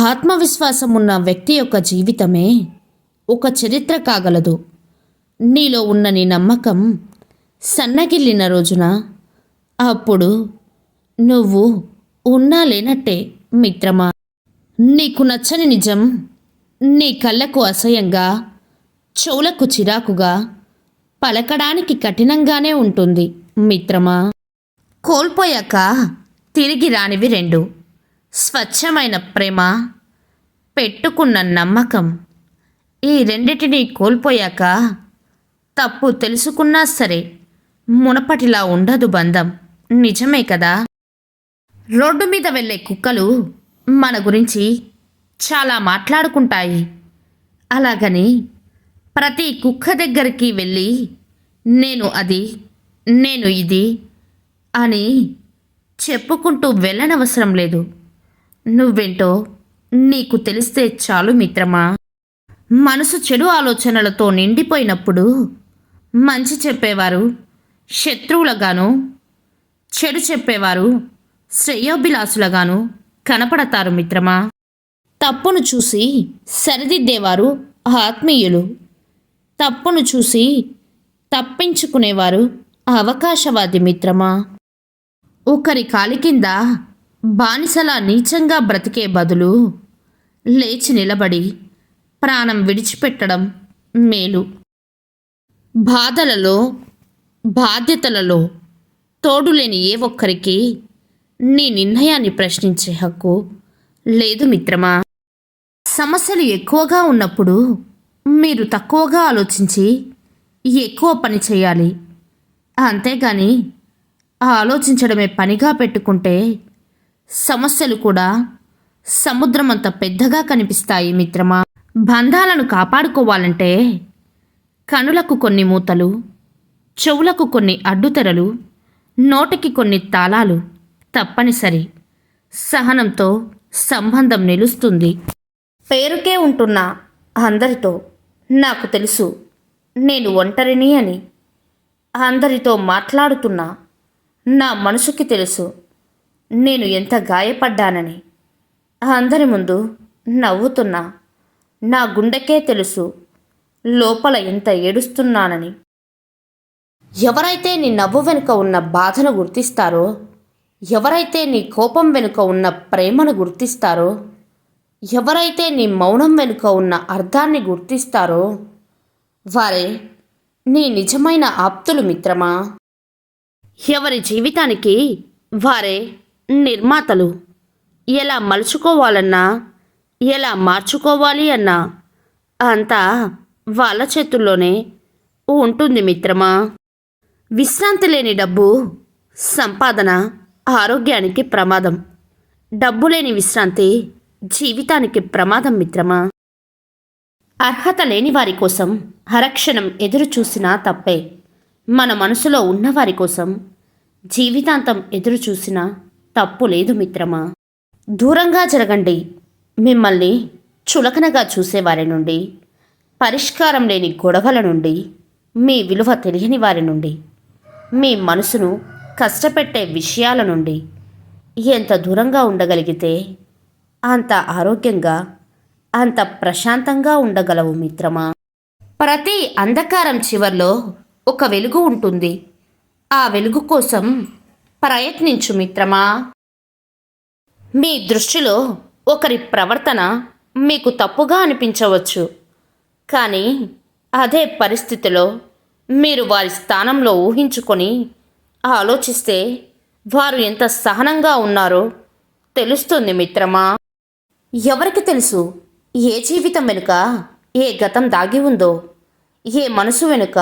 ఆత్మవిశ్వాసం ఉన్న వ్యక్తి యొక్క జీవితమే ఒక చరిత్ర కాగలదు. నీలో ఉన్న నీ నమ్మకం సన్నగిల్లిన రోజున అప్పుడు నువ్వు ఉన్నా లేనట్టే మిత్రమా. నీకు నచ్చని నిజం నీ కళ్ళకు అసహ్యంగా, చెవులకు చిరాకుగా, పలకడానికి కఠినంగానే ఉంటుంది మిత్రమా. కోల్పోయాక తిరిగి రానివి రెండు: స్వచ్ఛమైన ప్రేమ, పెట్టుకున్న నమ్మకం. ఈ రెండిటిని కోల్పోయాక తప్పు తెలుసుకున్నా సరే మునపటిలా ఉండదు బంధం. నిజమే కదా. రోడ్డు మీద వెళ్ళే కుక్కలు మన గురించి చాలా మాట్లాడుకుంటాయి. అలాగని ప్రతి కుక్క దగ్గరికి వెళ్ళి నేను అది, నేను ఇది అని చెప్పుకుంటూ వెళ్ళనవసరం లేదు. నువ్వేంటో నీకు తెలిస్తే చాలు మిత్రమా. మనసు చెడు ఆలోచనలతో నిండిపోయినప్పుడు మంచి చెప్పేవారు శత్రువులుగాను, చెడు చెప్పేవారు శ్రేయోభిలాసులుగాను కనపడతారు మిత్రమా. తప్పును చూసి సరిదిద్దేవారు ఆత్మీయులు, తప్పును చూసి తప్పించుకునేవారు అవకాశవాది మిత్రమా. ఒకరి కాలి కింద బానిసలా నీచంగా బ్రతికే బదులు లేచి నిలబడి ప్రాణం విడిచిపెట్టడం మేలు. బాధలలో, బాధ్యతలలో తోడులేని ఏ ఒక్కరికి నీ నిర్ణయాన్ని ప్రశ్నించే హక్కు లేదు మిత్రమా. సమస్యలు ఎక్కువగా ఉన్నప్పుడు మీరు తక్కువగా ఆలోచించి ఎక్కువ పని చేయాలి. అంతేగాని ఆలోచించడమే పనిగా పెట్టుకుంటే సమస్యలు కూడా సముద్రమంత పెద్దగా కనిపిస్తాయి మిత్రమా. బంధాలను కాపాడుకోవాలంటే కనులకు కొన్ని మూతలు, చెవులకు కొన్ని అడ్డుతెరలు, నోటికి కొన్ని తాళాలు తప్పనిసరి. సహనంతో సంబంధం నిలుస్తుంది. పేరుకే ఉంటున్న అందరితో నాకు తెలుసు నేను ఒంటరిని అని. అందరితో మాట్లాడుతున్నా నా మనసుకి తెలుసు నేను ఎంత గాయపడ్డానని. అందరి ముందు నవ్వుతున్నా నా గుండెకే తెలుసు లోపల ఎంత ఏడుస్తున్నానని. ఎవరైతే నీ నవ్వు వెనుక ఉన్న బాధను గుర్తిస్తారో, ఎవరైతే నీ కోపం వెనుక ఉన్న ప్రేమను గుర్తిస్తారో, ఎవరైతే నీ మౌనం వెనుక ఉన్న అర్థాన్ని గుర్తిస్తారో వారే నీ నిజమైన ఆప్తులు మిత్రమా. ఎవరి జీవితానికి వారే నిర్మాతలు. ఎలా మలుచుకోవాలన్నా, ఎలా మార్చుకోవాలి అన్నా అంతా వాళ్ళ చేతుల్లోనే ఉంటుంది మిత్రమా. విశ్రాంతి లేని డబ్బు సంపాదన ఆరోగ్యానికి ప్రమాదం. డబ్బు లేని విశ్రాంతి జీవితానికి ప్రమాదం మిత్రమా. అర్హత లేని వారి కోసం హరక్షణం ఎదురు చూసినా తప్పే. మన మనసులో ఉన్నవారి కోసం జీవితాంతం ఎదురు చూసినా తప్పు లేదు మిత్రమా. దూరంగా జరగండి మిమ్మల్ని చులకనగా చూసేవారి నుండి, పరిష్కారం లేని గొడవల నుండి, మీ విలువ తెలియని వారి నుండి, మీ మనసును కష్టపెట్టే విషయాల నుండి ఎంత దూరంగా ఉండగలిగితే అంత ఆరోగ్యంగా, అంత ప్రశాంతంగా ఉండగలవు మిత్రమా. ప్రతి అంధకారం చివర్లో ఒక వెలుగు ఉంటుంది. ఆ వెలుగు కోసం ప్రయత్నించు మిత్రమా. మీ దృష్టిలో ఒకరి ప్రవర్తన మీకు తప్పుగా అనిపించవచ్చు, కానీ అదే పరిస్థితిలో మీరు వారి స్థానంలో ఊహించుకొని ఆలోచిస్తే వారు ఎంత సహనంగా ఉన్నారో తెలుస్తుంది మిత్రమా. ఎవరికి తెలుసు ఏ జీవితం వెనుక ఏ గతం దాగి ఉందో, ఏ మనసు వెనుక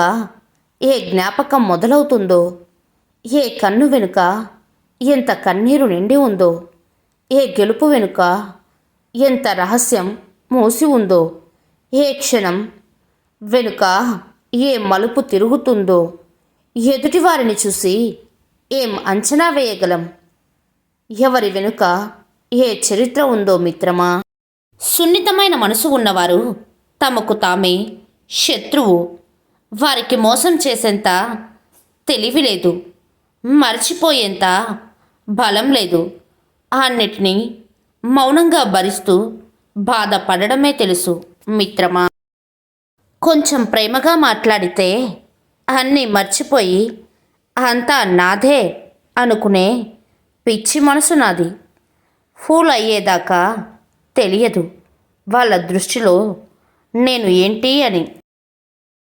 ఏ జ్ఞాపకం మొదలవుతుందో, ఏ కన్ను వెనుక ఎంత కన్నీరు నిండి ఉందో, ఏ గెలుపు వెనుక ఎంత రహస్యం మూసి ఉందో, ఏ క్షణం వెనుక ఏ మలుపు తిరుగుతుందో ఎదుటివారిని చూసి ఏం అంచనా వేయగలం? ఎవరి వెనుక ఏ చరిత్ర ఉందో మిత్రమా. సున్నితమైన మనసు ఉన్నవారు తమకు తామే శత్రువు. వారికి మోసం చేసేంత తెలివి లేదు, మర్చిపోయేంత బలం లేదు. అన్నిటినీ మౌనంగా భరిస్తూ బాధపడడమే తెలుసు మిత్రమా. కొంచెం ప్రేమగా మాట్లాడితే అన్నీ మర్చిపోయి అంతా నాదే అనుకునే పిచ్చి మనసు నాది. ఫూల్ అయ్యేదాకా తెలియదు వాళ్ళ దృష్టిలో నేను ఏంటి అని.